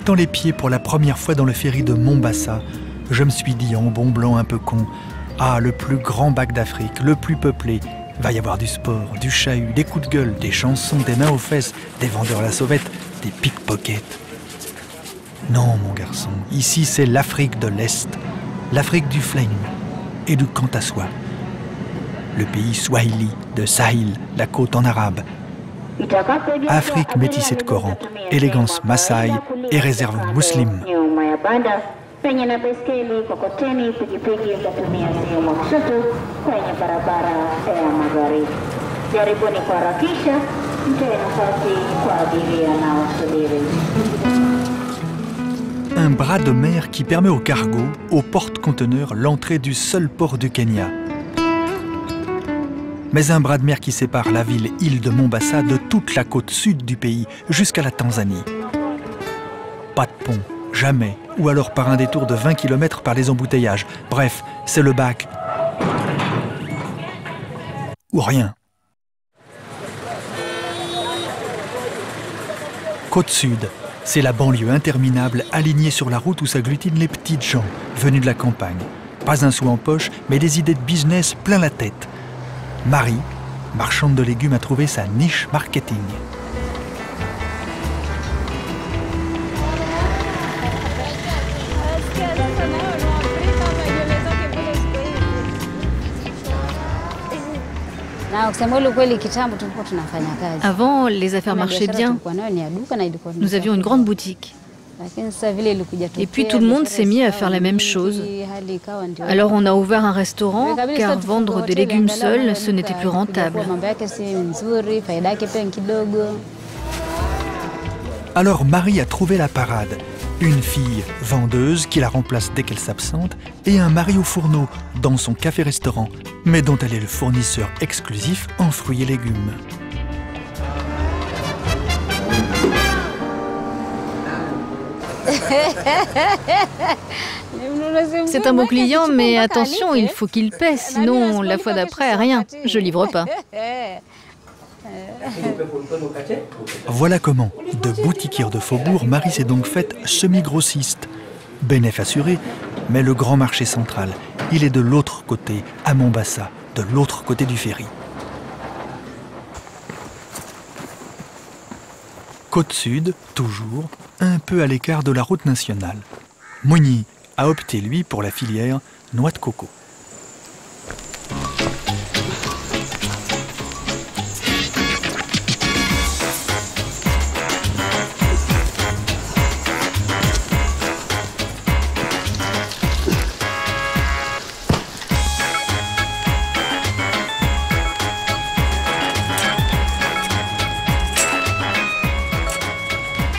mettant les pieds pour la première fois dans le ferry de Mombasa, je me suis dit en bon blanc un peu con, « Ah, le plus grand bac d'Afrique, le plus peuplé, va y avoir du sport, du chahut, des coups de gueule, des chansons, des mains aux fesses, des vendeurs à la sauvette, des pickpockets. » Non, mon garçon, ici c'est l'Afrique de l'Est, l'Afrique du flegme et du quant à soi. Le pays Swahili de Sahil, la côte en arabe. Afrique métissée de Coran, élégance Maasai et réserve musulmane. Un bras de mer qui permet aux cargos, aux porte-conteneurs, l'entrée du seul port du Kenya. Mais un bras de mer qui sépare la ville-île de Mombasa de toute la côte sud du pays jusqu'à la Tanzanie. Pas de pont, jamais, ou alors par un détour de 20 km par les embouteillages. Bref, c'est le bac. Ou rien. Côte sud, c'est la banlieue interminable alignée sur la route où s'agglutinent les petites gens venus de la campagne. Pas un sou en poche, mais des idées de business plein la tête. Marie, marchande de légumes, a trouvé sa niche marketing. Avant, les affaires marchaient bien. Nous avions une grande boutique. Et puis tout le monde s'est mis à faire la même chose. Alors on a ouvert un restaurant, car vendre des légumes seuls, ce n'était plus rentable. Alors Marie a trouvé la parade. Une fille vendeuse qui la remplace dès qu'elle s'absente et un mari au fourneau dans son café-restaurant, mais dont elle est le fournisseur exclusif en fruits et légumes. C'est un bon client, mais attention, il faut qu'il paie, sinon la fois d'après, rien, je livre pas. Voilà comment, de boutiquière de faubourg, Marie s'est donc faite semi-grossiste. Bénéf assuré, mais le grand marché central, il est de l'autre côté, à Mombasa, de l'autre côté du ferry. Côte sud, toujours, un peu à l'écart de la route nationale. Moigny a opté, lui, pour la filière noix de coco.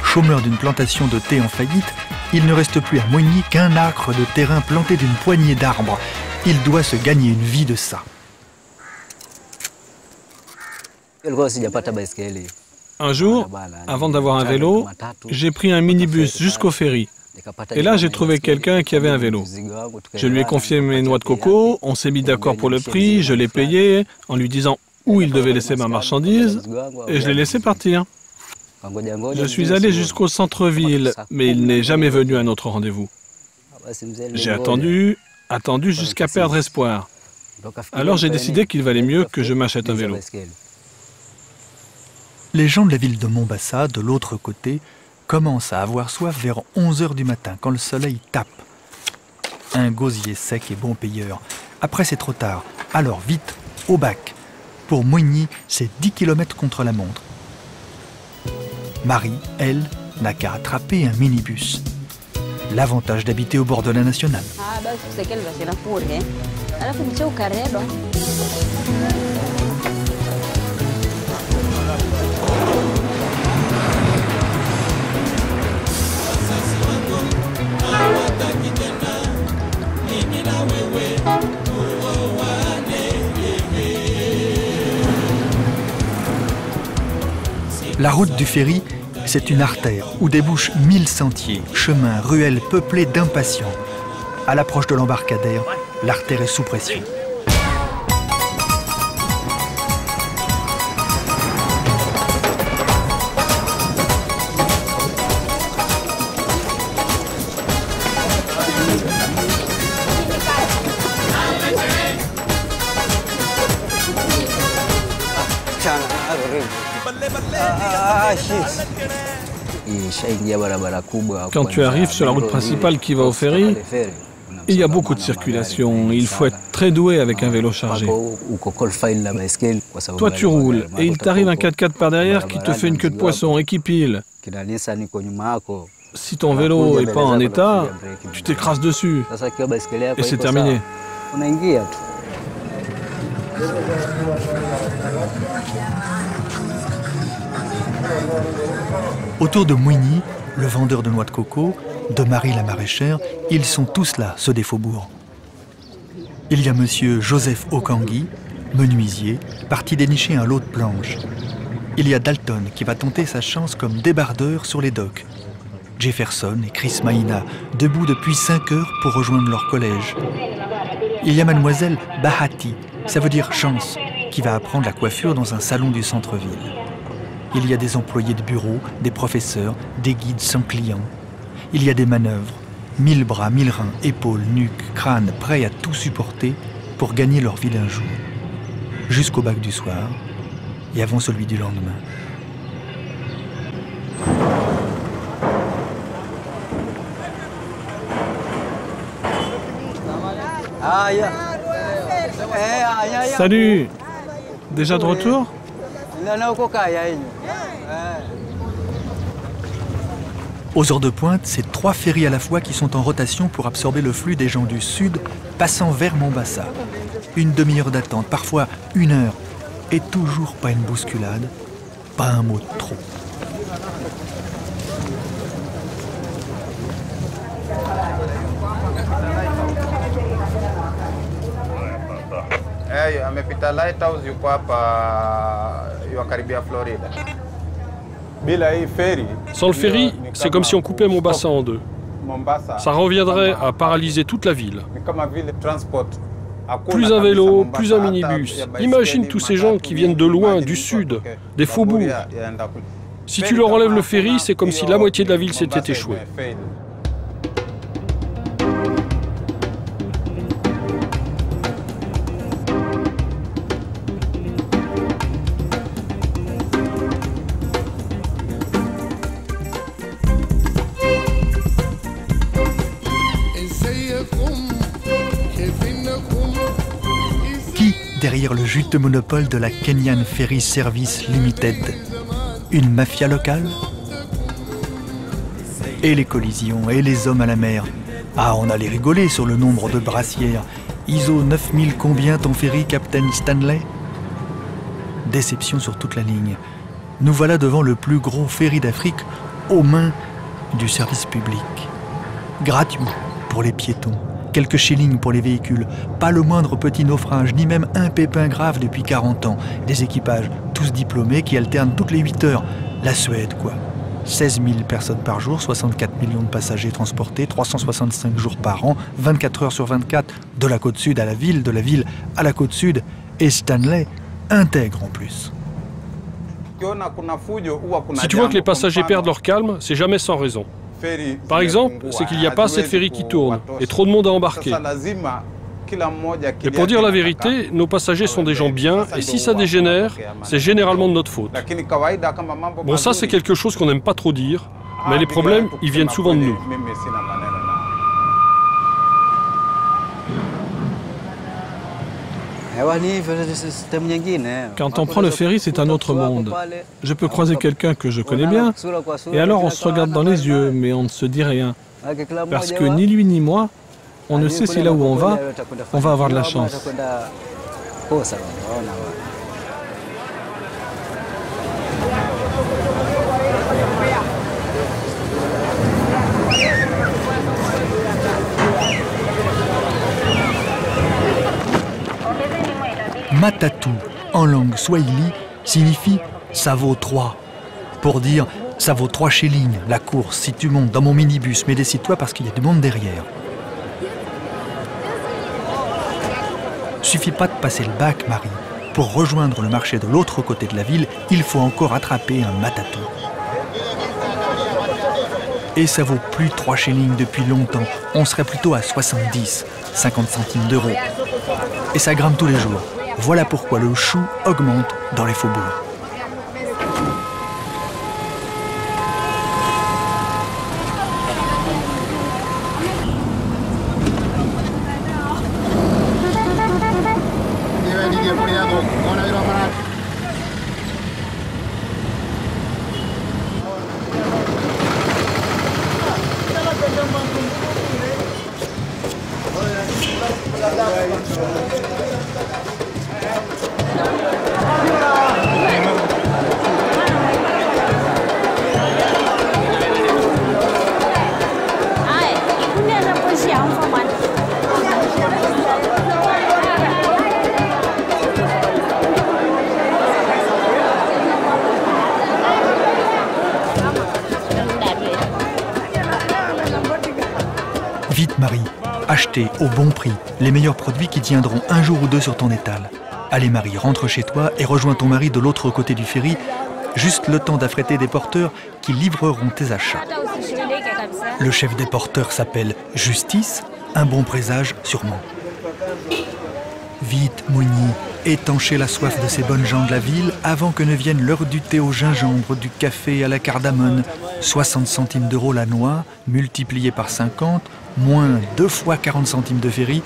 Chômeur d'une plantation de thé en faillite, il ne reste plus à Moigny qu'un acre de terrain planté d'une poignée d'arbres. Il doit se gagner une vie de ça. Un jour, avant d'avoir un vélo, j'ai pris un minibus jusqu'au ferry. Et là, j'ai trouvé quelqu'un qui avait un vélo. Je lui ai confié mes noix de coco, on s'est mis d'accord pour le prix, je l'ai payé en lui disant où il devait laisser ma marchandise et je l'ai laissé partir. Je suis allé jusqu'au centre-ville, mais il n'est jamais venu à notre rendez-vous. J'ai attendu jusqu'à perdre espoir. Alors j'ai décidé qu'il valait mieux que je m'achète un vélo. Les gens de la ville de Mombasa, de l'autre côté, commencent à avoir soif vers 11 h du matin, quand le soleil tape. Un gosier sec et bon payeur. Après, c'est trop tard. Alors vite, au bac. Pour Moigny, c'est 10 km contre la montre. Marie, elle, n'a qu'à attraper un minibus. L'avantage d'habiter au bord de la nationale. La route du ferry, c'est une artère où débouchent 1000 sentiers, chemins, ruelles peuplées d'impatients. À l'approche de l'embarcadère, l'artère est sous pression. Quand tu arrives sur la route principale qui va au ferry, il y a beaucoup de circulation. Il faut être très doué avec un vélo chargé. Toi, tu roules et il t'arrive un 4x4 par derrière qui te fait une queue de poisson et qui pile. Si ton vélo n'est pas en état, tu t'écrases dessus et c'est terminé. Autour de Mouigny, le vendeur de noix de coco, de Marie la maraîchère, ils sont tous là, ceux des faubourgs. Il y a monsieur Joseph Okangui, menuisier, parti dénicher un lot de planches. Il y a Dalton qui va tenter sa chance comme débardeur sur les docks. Jefferson et Chris Maïna, debout depuis 5 heures pour rejoindre leur collège. Il y a mademoiselle Bahati, ça veut dire chance, qui va apprendre la coiffure dans un salon du centre-ville. Il y a des employés de bureau, des professeurs, des guides sans clients. Il y a des manœuvres, 1000 bras, 1000 reins, épaules, nuques, crânes, prêts à tout supporter pour gagner leur vilain jour. Jusqu'au bac du soir et avant celui du lendemain. Salut! Déjà de retour? Aux heures de pointe, c'est 3 ferries à la fois qui sont en rotation pour absorber le flux des gens du sud passant vers Mombasa. Une demi-heure d'attente, parfois 1 heure, et toujours pas une bousculade, pas un mot de trop. Amepita Lighthouse yuko hapa yukaribia Florida. Sans le ferry, c'est comme si on coupait Mombasa en deux. Ça reviendrait à paralyser toute la ville. Plus un vélo, plus un minibus. Imagine tous ces gens qui viennent de loin, du sud, des faubourgs. Si tu leur enlèves le ferry, c'est comme si la moitié de la ville s'était échouée. Derrière le juteux monopole de la Kenyan Ferry Service Limited, une mafia locale? Et les collisions, et les hommes à la mer. Ah, on allait rigoler sur le nombre de brassières. ISO 9000 combien ton ferry, Captain Stanley? Déception sur toute la ligne. Nous voilà devant le plus gros ferry d'Afrique aux mains du service public. Gratuit pour les piétons. Quelques shillings pour les véhicules, pas le moindre petit naufrage, ni même un pépin grave depuis 40 ans. Des équipages, tous diplômés, qui alternent toutes les 8 heures. La Suède, quoi. 16 000 personnes par jour, 64 millions de passagers transportés, 365 jours par an, 24 heures sur 24, de la côte sud à la ville, de la ville à la côte sud. Et Stanley intègre en plus. Si tu vois que les passagers perdent leur calme, c'est jamais sans raison. Par exemple, c'est qu'il n'y a pas assez de ferries qui tournent et trop de monde à embarquer. Et pour dire la vérité, nos passagers sont des gens bien et si ça dégénère, c'est généralement de notre faute. Bon, ça c'est quelque chose qu'on n'aime pas trop dire, mais les problèmes, ils viennent souvent de nous. Quand on prend le ferry, c'est un autre monde. Je peux croiser quelqu'un que je connais bien, et alors on se regarde dans les yeux, mais on ne se dit rien. Parce que ni lui ni moi, on ne sait si là où on va avoir de la chance. Matatu, en langue swahili, signifie « ça vaut 3 ». Pour dire « ça vaut 3 shillings, la course, si tu montes dans mon minibus, mais décide-toi parce qu'il y a du monde derrière ». Suffit pas de passer le bac, Marie. Pour rejoindre le marché de l'autre côté de la ville, il faut encore attraper un matatu. Et ça vaut plus 3 shillings depuis longtemps. On serait plutôt à 70, 50 centimes d'euros. Et ça grimpe tous les jours. Voilà pourquoi le chou augmente dans les faubourgs. Vite Marie, achetez au bon prix les meilleurs produits qui tiendront un jour ou deux sur ton étal. Allez Marie, rentre chez toi et rejoins ton mari de l'autre côté du ferry, juste le temps d'affréter des porteurs qui livreront tes achats. Le chef des porteurs s'appelle Justice, un bon présage sûrement. Vite Moigny, étanchez la soif de ces bonnes gens de la ville avant que ne vienne l'heure du thé au gingembre, du café à la cardamone. 60 centimes d'euros la noix, multiplié par 50, moins 2 fois 40 centimes de ferry.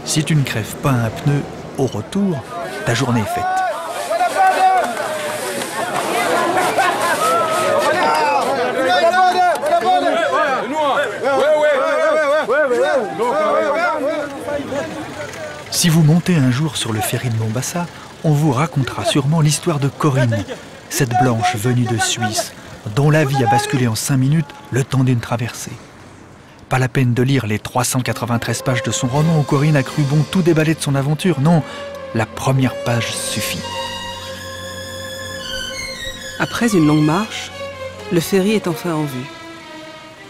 Si tu ne crèves pas un pneu au retour, ta journée est faite. Si vous montez un jour sur le ferry de Mombasa, on vous racontera sûrement l'histoire de Corinne, cette blanche venue de Suisse, dont la vie a basculé en 5 minutes le temps d'une traversée. Pas la peine de lire les 393 pages de son roman où Corinne a cru bon tout déballer de son aventure. Non, la première page suffit. Après une longue marche, le ferry est enfin en vue.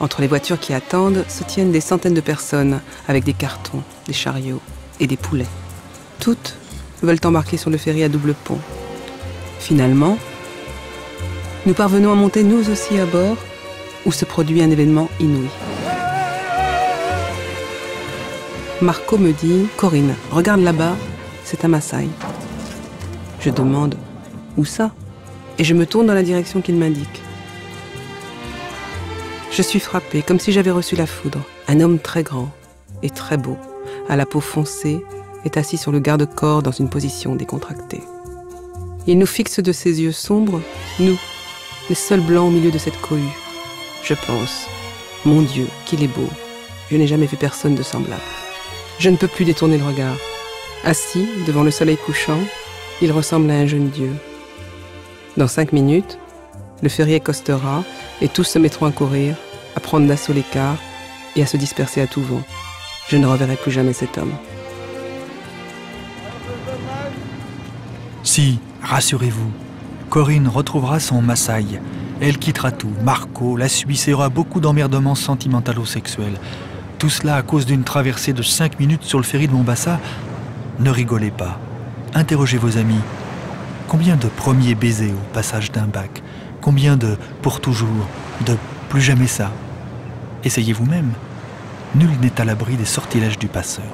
Entre les voitures qui attendent se tiennent des centaines de personnes avec des cartons, des chariots et des poulets. Toutes veulent embarquer sur le ferry à double pont. Finalement, nous parvenons à monter nous aussi à bord, où se produit un événement inouï. Marco me dit « Corinne, regarde là-bas, c'est un Maasai. » Je demande « Où ça ?» et je me tourne dans la direction qu'il m'indique. Je suis frappée, comme si j'avais reçu la foudre. Un homme très grand et très beau, à la peau foncée, est assis sur le garde-corps dans une position décontractée. Il nous fixe de ses yeux sombres, nous, les seuls blancs au milieu de cette cohue. Je pense, mon Dieu, qu'il est beau. Je n'ai jamais vu personne de semblable. Je ne peux plus détourner le regard. Assis, devant le soleil couchant, il ressemble à un jeune dieu. Dans 5 minutes, le ferry accostera et tous se mettront à courir, à prendre d'assaut l'écart et à se disperser à tout vent. Je ne reverrai plus jamais cet homme. Si, rassurez-vous, Corinne retrouvera son Maasai. Elle quittera tout, Marco, la Suisse et aura beaucoup d'emmerdements sentimentalo-sexuels. Tout cela à cause d'une traversée de 5 minutes sur le ferry de Mombasa. Ne rigolez pas. Interrogez vos amis. Combien de premiers baisers au passage d'un bac? Combien de pour toujours, de plus jamais ça? Essayez vous-même. Nul n'est à l'abri des sortilèges du passeur.